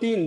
3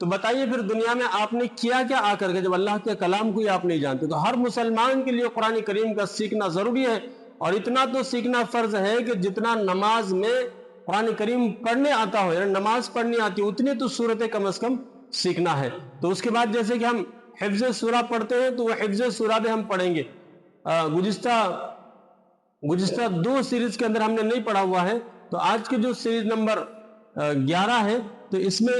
تو بتائیے پھر دنیا میں آپ نے کیا کیا آ کر کے، جب اللہ کے کلام کو ہی آپ نہیں جانتے؟ تو ہر مسلمان کے لیے قرآن کریم کا سیکھنا ضروری ہے، اور اتنا تو سیکھنا فرض ہے کہ جتنا نماز میں قرآن کریم پڑھنے آتا ہو، یعنی نماز پڑھنی آتی، اتنی تو صورتیں کم از کم سیکھنا ہے۔ تو اس کے بعد جیسے کہ ہم حفظ سورہ پڑھتے ہیں، تو وہ حفظ سورہ بھی ہم پڑھیں گے۔ گزشتہ 2 سیریز کے اندر ہم نے نہیں پڑھا ہوا ہے، تو آج کے جو سیریز نمبر 11 ہے، تو اس میں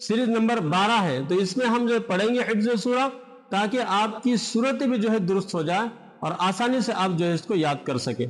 سیریز نمبر 12 ہے، تو اس میں ہم جو پڑھیں گے حفظ سورہ، تاکہ آپ کی صورتیں بھی جو ہے درست ہو جائیں اور آسانی سے آپ جو ہے اس کو یاد کر سکیں۔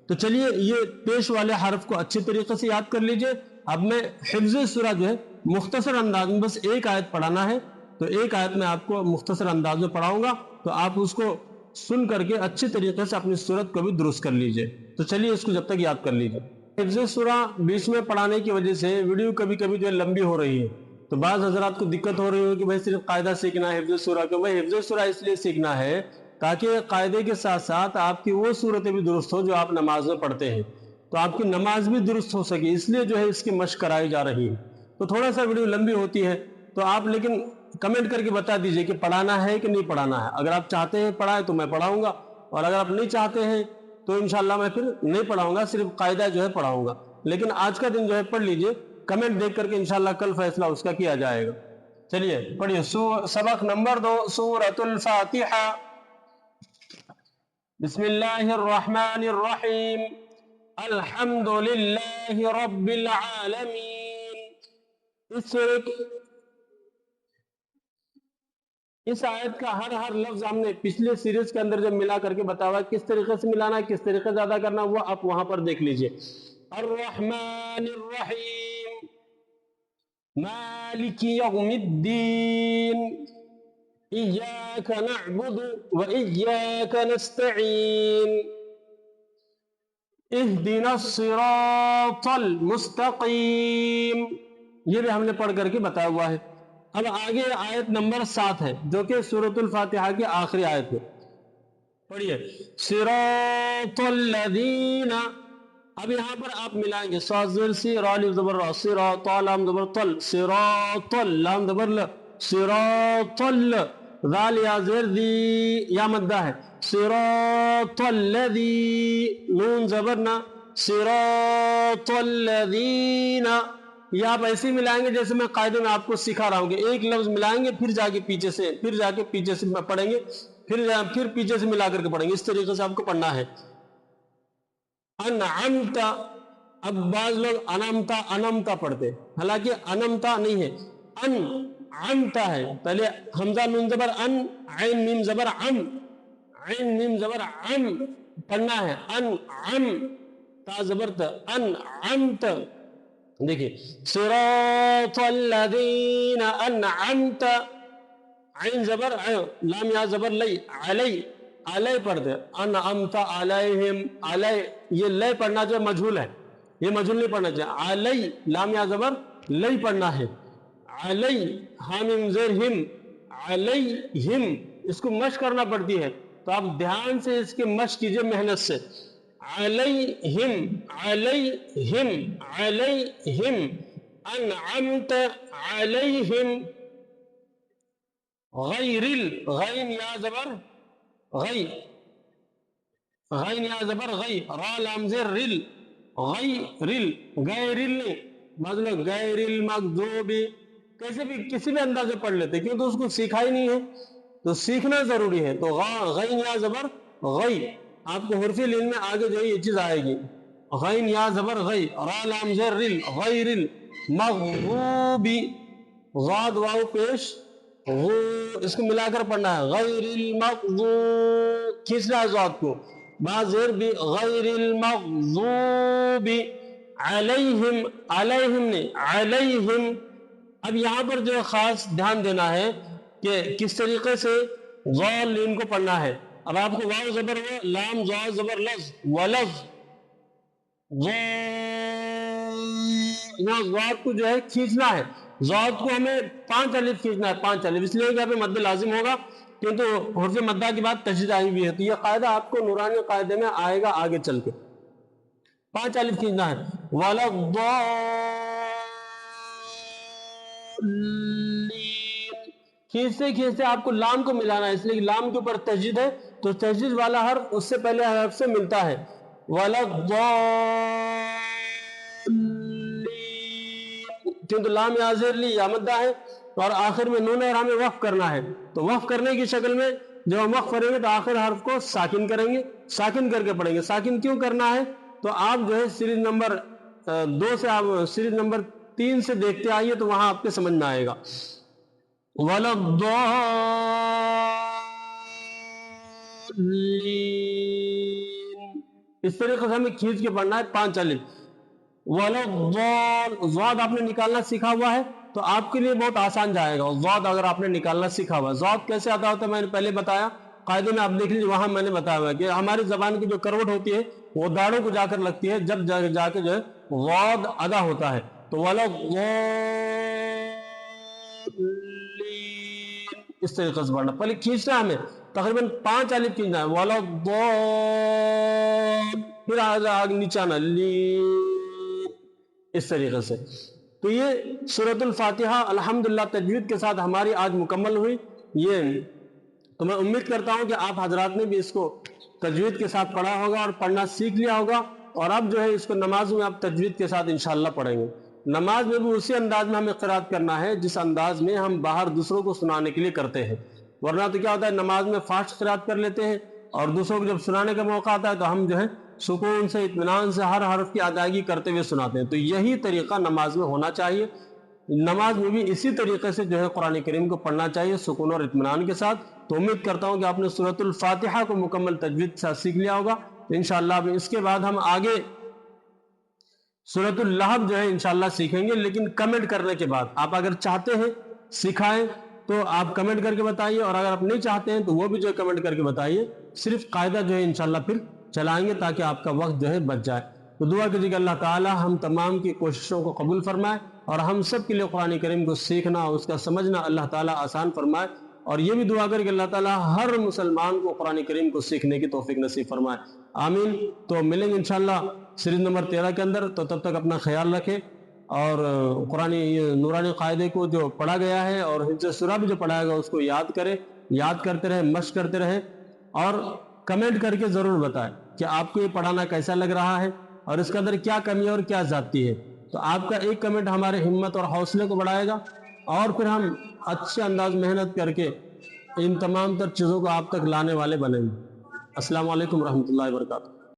تو چلیے یہ پیش والے حرف کو اچھے طریقے سے یاد کر لیجئے۔ اب میں حفظ سورہ جو ہے مختصر انداز میں بس ایک آیت پڑھانا ہے، تو ایک آیت میں آپ کو مختصر انداز میں پڑھاؤں گا، تو آپ اس کو سن کر کے اچھے طریقے سے اپنی صورت کو بھی درست کر لیجئے۔ تو چلیے اس کو جب تک یاد کر لیجئے۔ حفظ سورہ بیچ میں پڑھانے کی وجہ سے ویڈیو کبھی کبھی جو ہے لمبی ہو رہی ہے، تو بعض حضرات کو دقت ہو رہی ہو کہ بھائی صرف قاعدہ سیکھنا ہے حفظ سورہ کو۔ بھائی حفظ سورہ اس لیے سیکھنا ہے تاکہ قاعدے کے ساتھ ساتھ آپ کی وہ صورتیں بھی درست ہو جو آپ نماز میں پڑھتے ہیں، تو آپ کی نماز بھی درست ہو سکے، اس لیے جو ہے اس کی مشق کرائی جا رہی ہے۔ تو تھوڑا سا ویڈیو لمبی ہوتی ہے، تو آپ لیکن کمنٹ کر کے بتا دیجئے کہ پڑھانا ہے کہ نہیں پڑھانا ہے۔ اگر آپ چاہتے ہیں پڑھائیں تو میں پڑھاؤں گا، اور اگر آپ نہیں چاہتے ہیں تو انشاءاللہ میں پھر نہیں پڑھاؤں گا، صرف قاعدہ جو ہے پڑھاؤں گا۔ لیکن آج کا دن جو ہے پڑھ لیجئے، کمنٹ دیکھ کر کے انشاءاللہ کل فیصلہ اس کا کیا جائے گا۔ چلیے پڑھیے سبق نمبر 2، سورۃ الفاتحہ۔ بسم اللہ الرحمن الرحیم، الحمد للہ رب العالمین۔ اس آیت کا ہر لفظ ہم نے پچھلے سیریز کے اندر جب ملا کر کے بتایا کس طریقے سے ملانا ہے، کس طریقے سے ادا کرنا، وہ آپ وہاں پر دیکھ لیجئے۔ الرحمن الرحیم، مالک یوم الدین، ایاک نعبد و ایاک نستعین، اہدنا الصراط المستقیم۔ یہ بھی ہم نے پڑھ کر کے بتایا ہوا ہے۔ اب آگے آیت نمبر 7 ہے، جو کہ سورۃ الفاتحہ کی آخری آیت ہے۔ پڑھیے، صراط الذین۔ اب یہاں پر آپ ملائیں گے صاد زیر سی، را الف زبر را، صراط لام زبر طل، صراط لام زبر ل، صراط ذال یا زیر دی یا مدہ ہے، صراط الذی نون زبر نا، صراط الذین۔ یہ آپ ایسے ملائیں گے جیسے میں قاعدے میں آپ کو سکھا رہا ہوں کہ ایک لفظ ملائیں گے، پھر جا کے پیچھے سے پڑھیں گے، پھر پیچھے سے ملا کر کے پڑھیں گے۔ اس طریقے سے آپ کو پڑھنا ہے۔ انعمتا، اب بعض لوگ انمتا پڑھتے، حالانکہ انمتا نہیں ہے، انعمتا ہے۔ پہلے حمزہ نون زبر ان، عین میم زبر عم، عین میم زبر عم پڑھنا ہے۔ انعم، تا زبر تا، انعمت۔ دیکھیں، صراط الذین انعمت، عین زبر لام یا زبر لی، علی، علی پڑھتے، انعمت علیہم، علی، یہ لے پڑھنا جو مجھول ہے، یہ مجھول نہیں پڑھنا چاہیے، علی لام یا زبر لی پڑھنا ہے، علی حامیم زیر ہم، علیہم، اس کو مشق کرنا پڑتی ہے، تو آپ دھیان سے اس کے مشق کیجئے محنت سے۔ علیہم، علیہم، علیہم، انعمت علیہم، غیر غین یا زبر غی، غین یا زبر غی، را لام زیر رل، غیرل، غیرل نہیں، مطلب غیر المغضوب، کسی بھی انداز سے پڑھ لیتے، کیونکہ اس کو سیکھا ہی نہیں ہے، تو سیکھنا ضروری ہے۔ تو غین یا زبر غی، آپ کو حرف لین میں آگے جو یہ چیز آئے گی، غین یا زبر غی، را لام زیر رل، غیر المغضوب، غاد واو پیش غو، اس کو ملا کر پڑھنا ہے، غیر المغضوب، کھینچنا ہے ذات کو، با زیر بھی، غیر المغضوب علیہم، علیہم نہیں، علیہم۔ اب یہاں پر جو خاص دھیان دینا ہے کہ کس طریقے سے ضال لین کو پڑھنا ہے۔ اب آپ کو واو زبر و، لام زا زبر لفظ، ولفظ، یہاں ذات کو جو ہے کھینچنا ہے، ذات کو ہمیں 5 الف کھینچنا ہے، 5 الف، اس لیے کہ یہاں پہ مد لازم ہوگا، کیونکہ حرف مدہ کی بات تشدید آئی بھی ہے، تو یہ قاعدہ آپ کو نورانی قاعدے میں آئے گا آگے چل کے۔ 5 الف کھینچنا ہے، کھینچتے کھینچتے آپ کو لام کو ملانا ہے، اس لیے کہ لام کے اوپر تشدید ہے تو تشدید والا حرف اس سے پہلے حرف سے ملتا ہے. کیونکہ لام یا زیر لی یا مدہ ہے اور آخر میں نون ہے اور ہمیں وقف کرنا ہے، تو وقف کرنے کی شکل میں جب ہم وقف کریں گے تو آخر حرف کو ساکن کریں گے، ساکن کر کے پڑھیں گے. ساکن کیوں کرنا ہے؟ تو آپ جو ہے سیریز نمبر 2 سے آپ سیریز نمبر 3 سے دیکھتے آئیے تو وہاں آپ کے سمجھ میں آئے گا. اس طریقے سے ہمیں کھینچ کے پڑھنا ہے 5 الف. ضاد آپ نے نکالنا سیکھا ہوا ہے تو آپ کے لیے بہت آسان جائے گا. ضاد اگر آپ نے نکالنا سیکھا ہوا ہے، ضاد کیسے آتا ہوتا ہے میں نے پہلے بتایا قاعدے میں، آپ دیکھ لیجیے وہاں میں نے بتایا ہوا ہے کہ ہماری زبان کی جو کروٹ ہوتی ہے وہ داڑوں کو جا کر لگتی ہے، جب جا کے جو ہے ضاد ادا ہوتا ہے. تو اس طریقے سے پڑھنا، پہلے کھینچنا ہے ہمیں تقریباً 5 الف کھینچنا ہے، پھر آگے نیچے آنا اس طریقے سے. تو یہ سورۃ الفاتحہ الحمدللہ تجوید کے ساتھ ہماری آج مکمل ہوئی. یہ تو میں امید کرتا ہوں کہ آپ حضرات نے بھی اس کو تجوید کے ساتھ پڑھا ہوگا اور پڑھنا سیکھ لیا ہوگا، اور اب جو ہے اس کو نماز میں آپ تجوید کے ساتھ انشاءاللہ پڑھیں گے. نماز میں بھی اسی انداز میں ہمیں قرات کرنا ہے جس انداز میں ہم باہر دوسروں کو سنانے کے لیے کرتے ہیں، ورنہ تو کیا ہوتا ہے نماز میں فاسٹ قرات کر لیتے ہیں اور دوسروں کو جب سنانے کا موقع آتا ہے تو ہم جو ہے سکون سے اطمینان سے ہر حرف کی ادائیگی کرتے ہوئے سناتے ہیں. تو یہی طریقہ نماز میں ہونا چاہیے. نماز میں بھی اسی طریقے سے جو ہے قرآن کریم کو پڑھنا چاہیے سکون اور اطمینان کے ساتھ. تو امید کرتا ہوں کہ آپ نے سورۃ الفاتحہ کو مکمل تجوید کے ساتھ سیکھ لیا ہوگا انشاءاللہ. اب اس کے بعد ہم آگے سورۃ اللہب جو ہے انشاءاللہ سیکھیں گے، لیکن کمنٹ کرنے کے بعد. آپ اگر چاہتے ہیں سکھائیں تو آپ کمنٹ کر کے بتائیے، اور اگر آپ نہیں چاہتے ہیں تو وہ بھی جو ہے کمنٹ کر کے بتائیے. صرف قاعدہ جو ہے انشاءاللہ پھر چلائیں گے تاکہ آپ کا وقت جو ہے بچ جائے. تو دعا کیجیے کہ اللہ تعالی ہم تمام کی کوششوں کو قبول فرمائے اور ہم سب کے لیے قرآن کریم کو سیکھنا اور اس کا سمجھنا اللہ تعالی آسان فرمائے. اور یہ بھی دعا کر کہ اللہ تعالی ہر مسلمان کو قرآن کریم کو سیکھنے کی توفیق نصیب فرمائے. آمین. تو ملیں گے انشاءاللہ سیریز نمبر 13 کے اندر. تو تب تک اپنا خیال رکھیں اور قرآن نورانی قاعدے کو جو پڑھا گیا ہے اور حفظ سورہ بھی جو پڑھایا گیا اس کو یاد کریں، یاد کرتے رہیں، مشق کرتے رہیں، اور کمنٹ کر کے ضرور بتائیں کہ آپ کو یہ پڑھانا کیسا لگ رہا ہے اور اس کے اندر کیا کمی اور کیا زیادتی ہے. تو آپ کا ایک کمنٹ ہمارے ہمت اور حوصلے کو بڑھائے گا اور پھر ہم اچھے انداز محنت کر کے ان تمام تر چیزوں کو آپ تک لانے والے بنیں گے. السلام علیکم ورحمۃ اللہ وبرکاتہ.